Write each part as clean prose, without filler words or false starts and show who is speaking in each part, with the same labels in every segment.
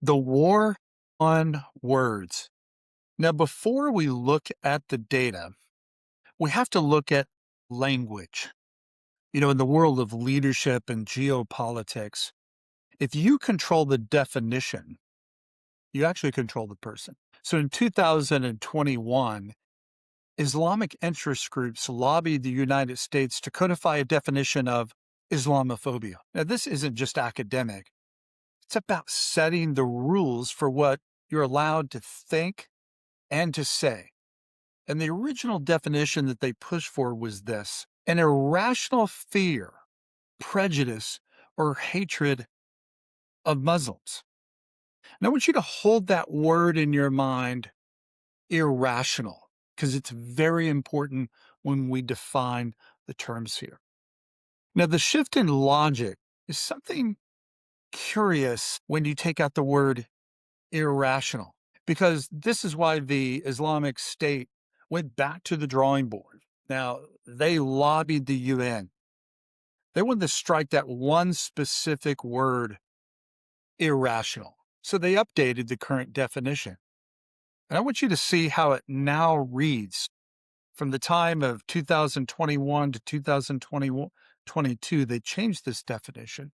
Speaker 1: The war on words. Now, before we look at the data, we have to look at language. In the world of leadership and geopolitics, if you control the definition, you actually control the person. So in 2021, Islamic interest groups lobbied the United States to codify a definition of Islamophobia. Now, this isn't just academic, it's about setting the rules for what you're allowed to think and to say. And the original definition that they pushed for was this: an irrational fear, prejudice, or hatred of Muslims. And I want you to hold that word in your mind, irrational, because it's very important when we define the terms here. Now, the shift in logic is something curious when you take out the word irrational, because this is why the Islamic State went back to the drawing board. Now, they lobbied the UN. They wanted to strike that one specific word, irrational. So they updated the current definition. And I want you to see how it now reads. From the time of 2021 to 2022, they changed this definition.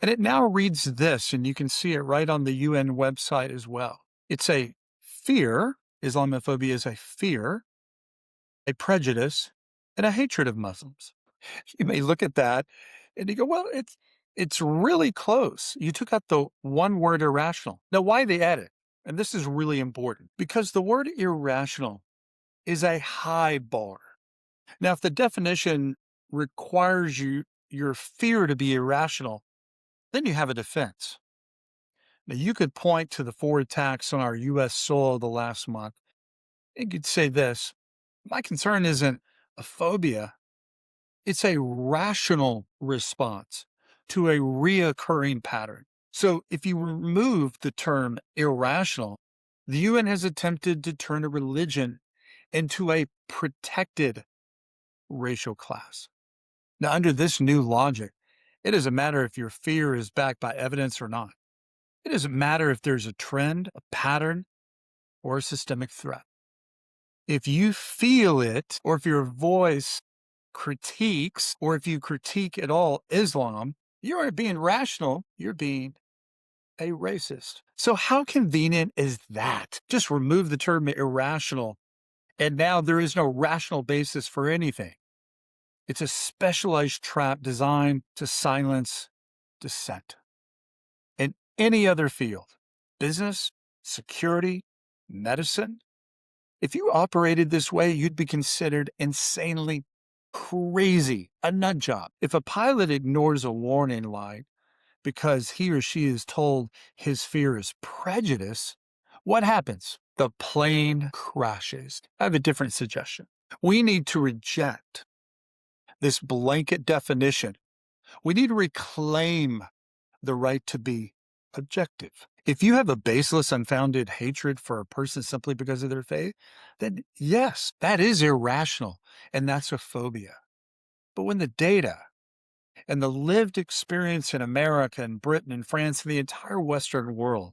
Speaker 1: And it now reads this, and you can see it right on the UN website as well. It's a fear, Islamophobia is a fear, a prejudice, and a hatred of Muslims. You may look at that and you go, well, it's really close. You took out the one word irrational. Now, why they add it? And this is really important because the word irrational is a high bar. Now, if the definition requires your fear to be irrational, then you have a defense. Now, you could point to the 4 attacks on our U.S. soil the last month. You could say this: my concern isn't a phobia, it's a rational response to a reoccurring pattern. So if you remove the term irrational, the UN has attempted to turn a religion into a protected racial class. Now, under this new logic, it doesn't matter if your fear is backed by evidence or not. It doesn't matter if there's a trend, a pattern, or a systemic threat. If you feel it, or if your voice critiques, or if you critique at all Islam, you aren't being rational, you're being a racist. So how convenient is that? Just remove the term irrational, and now there is no rational basis for anything. It's a specialized trap designed to silence dissent. In any other field, business, security, medicine, if you operated this way, you'd be considered insanely crazy, a nut job. If a pilot ignores a warning light because he or she is told his fear is prejudice, what happens? The plane crashes. I have a different suggestion. We need to reject this blanket definition. We need to reclaim the right to be objective. If you have a baseless, unfounded hatred for a person simply because of their faith, then yes, that is irrational, and that's a phobia. But when the data and the lived experience in America and Britain and France and the entire Western world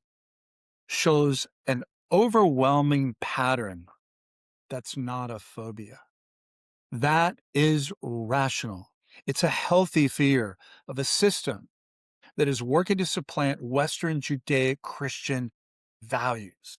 Speaker 1: shows an overwhelming pattern, that's not a phobia. That is rational. It's a healthy fear of a system that is working to supplant Western Judaic Christian values.